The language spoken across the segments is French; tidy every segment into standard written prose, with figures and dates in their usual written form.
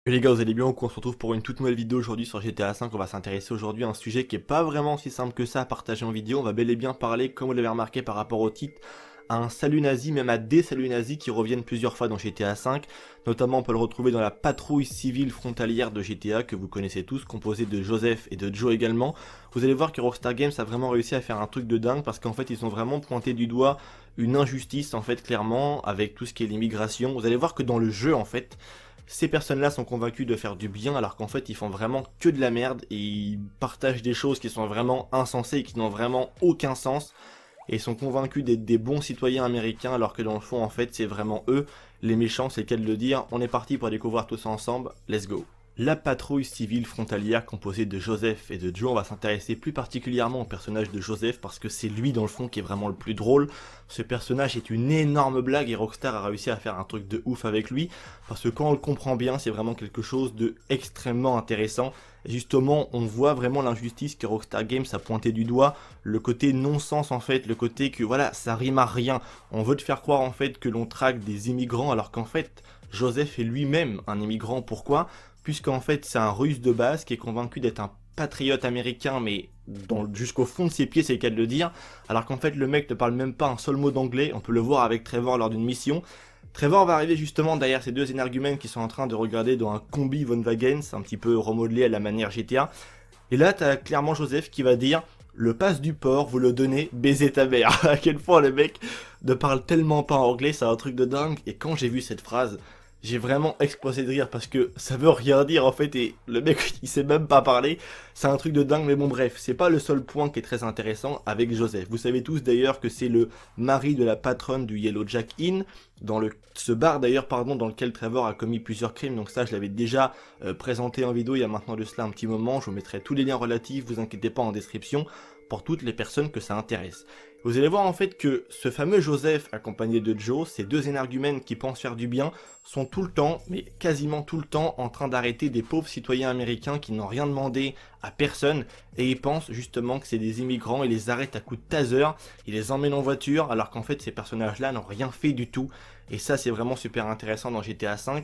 Et les gars, vous allez bien ou quoi? On se retrouve pour une toute nouvelle vidéo aujourd'hui sur GTA V. On va s'intéresser aujourd'hui à un sujet qui est pas vraiment si simple que ça à partager en vidéo. On va bel et bien parler, comme vous l'avez remarqué par rapport au titre, à un salut nazi, même à des saluts nazis qui reviennent plusieurs fois dans GTA V. Notamment, on peut le retrouver dans la patrouille civile frontalière de GTA que vous connaissez tous, composée de Joseph et de Joe également. Vous allez voir que Rockstar Games a vraiment réussi à faire un truc de dingue parce qu'en fait, ils ont vraiment pointé du doigt une injustice, en fait, clairement, avec tout ce qui est l'immigration. Vous allez voir que dans le jeu, en fait, ces personnes-là sont convaincues de faire du bien alors qu'en fait ils font vraiment que de la merde et ils partagent des choses qui sont vraiment insensées et qui n'ont vraiment aucun sens et sont convaincus d'être des bons citoyens américains alors que dans le fond en fait c'est vraiment eux les méchants, c'est le cas de le dire. On est parti pour découvrir tout ça ensemble, let's go. La patrouille civile frontalière composée de Joseph et de Joe, on va s'intéresser plus particulièrement au personnage de Joseph parce que c'est lui dans le fond qui est vraiment le plus drôle. Ce personnage est une énorme blague et Rockstar a réussi à faire un truc de ouf avec lui parce que quand on le comprend bien, c'est vraiment quelque chose de extrêmement intéressant. Et justement, on voit vraiment l'injustice que Rockstar Games a pointé du doigt, le côté non-sens en fait, le côté que voilà, ça rime à rien. On veut te faire croire en fait que l'on traque des immigrants alors qu'en fait, Joseph est lui-même un immigrant. Pourquoi? Puisqu'en fait c'est un russe de base qui est convaincu d'être un patriote américain, mais jusqu'au fond de ses pieds, c'est le cas de le dire, alors qu'en fait le mec ne parle même pas un seul mot d'anglais. On peut le voir avec Trevor lors d'une mission. Trevor va arriver justement derrière ces deux énergumènes qui sont en train de regarder dans un combi Volkswagen, c'est un petit peu remodelé à la manière GTA. Et là, t'as clairement Joseph qui va dire: le pass du port, vous le donnez, baiser ta mère. À quel point le mec ne parle tellement pas anglais, c'est un truc de dingue. Et quand j'ai vu cette phrase, j'ai vraiment explosé de rire parce que ça veut rien dire en fait et le mec il sait même pas parler, c'est un truc de dingue. Mais bon bref, c'est pas le seul point qui est très intéressant avec Joseph. Vous savez tous d'ailleurs que c'est le mari de la patronne du Yellow Jack Inn, ce bar d'ailleurs pardon dans lequel Trevor a commis plusieurs crimes. Donc ça je l'avais déjà présenté en vidéo il y a maintenant de cela un petit moment, je vous mettrai tous les liens relatifs, vous inquiétez pas, en description pour toutes les personnes que ça intéresse. Vous allez voir en fait que ce fameux Joseph accompagné de Joe, ces deux énergumènes qui pensent faire du bien, sont tout le temps, mais quasiment tout le temps, en train d'arrêter des pauvres citoyens américains qui n'ont rien demandé à personne, et ils pensent justement que c'est des immigrants, ils les arrêtent à coups de taser, ils les emmènent en voiture, alors qu'en fait ces personnages-là n'ont rien fait du tout, et ça c'est vraiment super intéressant dans GTA V,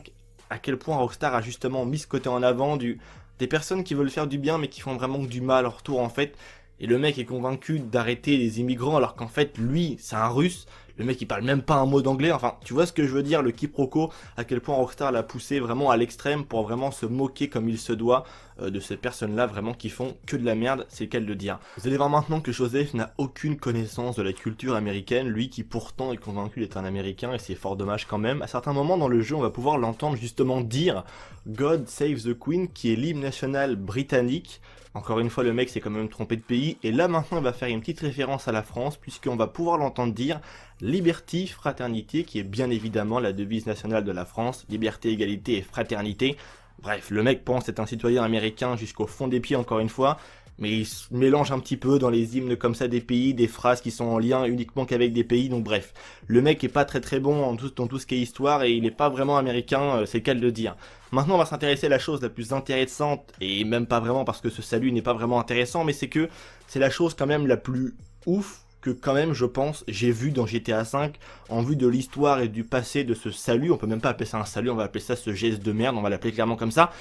à quel point Rockstar a justement mis ce côté en avant des personnes qui veulent faire du bien mais qui font vraiment du mal à leur tour en fait. Et le mec est convaincu d'arrêter les immigrants alors qu'en fait lui c'est un russe. Le mec il parle même pas un mot d'anglais. Enfin tu vois ce que je veux dire, le quiproquo, à quel point Rockstar l'a poussé vraiment à l'extrême pour vraiment se moquer comme il se doit de ces personnes là vraiment qui font que de la merde, c'est le cas de le dire. Vous allez voir maintenant que Joseph n'a aucune connaissance de la culture américaine, lui qui pourtant est convaincu d'être un américain, et c'est fort dommage quand même. À certains moments dans le jeu on va pouvoir l'entendre justement dire God Save the Queen, qui est l'hymne national britannique. Encore une fois, le mec s'est quand même trompé de pays, et là maintenant il va faire une petite référence à la France, puisqu'on va pouvoir l'entendre dire Liberty, Fraternité, qui est bien évidemment la devise nationale de la France, liberté, égalité et fraternité. Bref, le mec pense être un citoyen américain jusqu'au fond des pieds encore une fois, mais il se mélange un petit peu dans les hymnes comme ça des pays, des phrases qui sont en lien uniquement qu'avec des pays, donc bref. Le mec est pas très bon dans tout ce qui est histoire, et il est pas vraiment américain, c'est le cas de le dire. Maintenant on va s'intéresser à la chose la plus intéressante, et même pas vraiment parce que ce salut n'est pas vraiment intéressant, mais c'est que c'est la chose quand même la plus ouf que quand même je pense j'ai vu dans GTA V, en vue de l'histoire et du passé de ce salut. On peut même pas appeler ça un salut, on va appeler ça ce geste de merde, on va l'appeler clairement comme ça.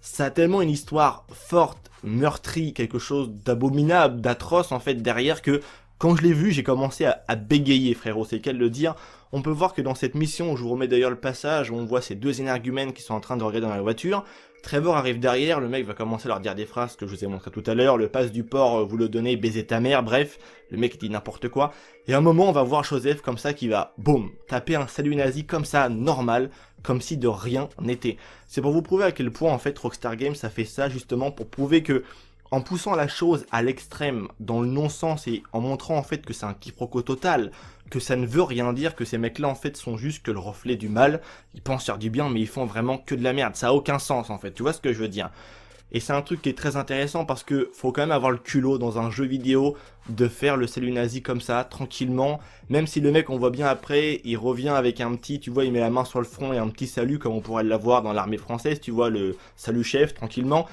Ça a tellement une histoire forte, meurtrie, quelque chose d'abominable, d'atroce en fait derrière, que quand je l'ai vu, j'ai commencé à bégayer, frérot, c'est le cas de le dire. On peut voir que dans cette mission, où je vous remets d'ailleurs le passage, où on voit ces deux énergumènes qui sont en train de regarder dans la voiture, Trevor arrive derrière, le mec va commencer à leur dire des phrases que je vous ai montré tout à l'heure, le pass du port, vous le donnez, baiser ta mère, bref, le mec dit n'importe quoi. Et à un moment, on va voir Joseph comme ça qui va, boum, taper un salut nazi comme ça, normal, comme si de rien n'était. C'est pour vous prouver à quel point en fait Rockstar Games a fait ça justement pour prouver que, en poussant la chose à l'extrême, dans le non-sens, et en montrant en fait que c'est un quiproquo total, que ça ne veut rien dire, que ces mecs-là en fait sont juste que le reflet du mal, ils pensent faire du bien mais ils font vraiment que de la merde, ça a aucun sens en fait, tu vois ce que je veux dire. Et c'est un truc qui est très intéressant parce que faut quand même avoir le culot dans un jeu vidéo de faire le salut nazi comme ça, tranquillement, même si le mec on voit bien après, il revient avec un petit, tu vois, il met la main sur le front et un petit salut comme on pourrait l'avoir dans l'armée française, tu vois, le salut chef, tranquillement.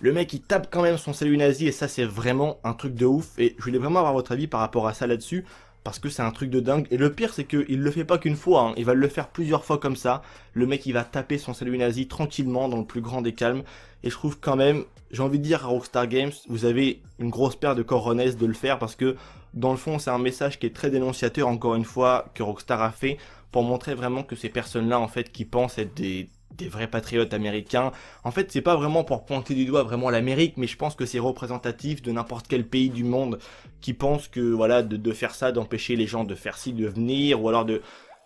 Le mec il tape quand même son salut nazi, et ça c'est vraiment un truc de ouf, et je voulais vraiment avoir votre avis par rapport à ça là-dessus, parce que c'est un truc de dingue. Et le pire, c'est qu'il le fait pas qu'une fois, hein. Il va le faire plusieurs fois comme ça. Le mec, il va taper son salut nazi tranquillement, dans le plus grand des calmes. Et je trouve quand même, j'ai envie de dire à Rockstar Games, vous avez une grosse paire de cojones de le faire, parce que dans le fond, c'est un message qui est très dénonciateur, encore une fois, que Rockstar a fait, pour montrer vraiment que ces personnes-là, en fait, qui pensent être des vrais patriotes américains. En fait, c'est pas vraiment pour pointer du doigt vraiment l'Amérique, mais je pense que c'est représentatif de n'importe quel pays du monde qui pense que, voilà, de faire ça, d'empêcher les gens de faire ci, de venir, ou alors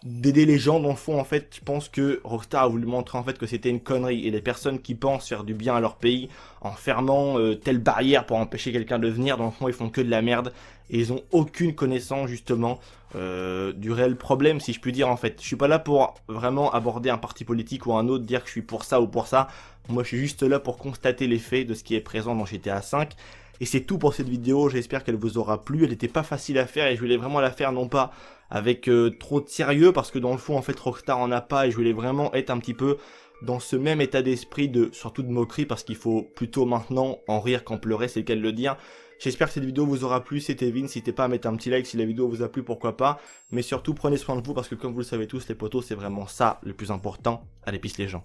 d'aider les gens. Dans le fond, en fait, je pense que Rockstar a voulu montrer en fait que c'était une connerie, et les personnes qui pensent faire du bien à leur pays en fermant telle barrière pour empêcher quelqu'un de venir, dans le fond, ils font que de la merde, et ils ont aucune connaissance justement du réel problème, si je puis dire. En fait, je suis pas là pour vraiment aborder un parti politique ou un autre, dire que je suis pour ça ou pour ça. Moi, je suis juste là pour constater les faits de ce qui est présent dans GTA V. Et c'est tout pour cette vidéo, j'espère qu'elle vous aura plu. Elle n'était pas facile à faire, et je voulais vraiment la faire non pas avec trop de sérieux, parce que dans le fond, en fait, Rockstar en a pas, et je voulais vraiment être un petit peu dans ce même état d'esprit, surtout de moquerie, parce qu'il faut plutôt maintenant en rire qu'en pleurer, c'est le cas de le dire. J'espère que cette vidéo vous aura plu, c'était Vin, n'hésitez pas à mettre un petit like si la vidéo vous a plu, pourquoi pas. Mais surtout, prenez soin de vous, parce que comme vous le savez tous, les potos, c'est vraiment ça le plus important. Allez, peace les gens.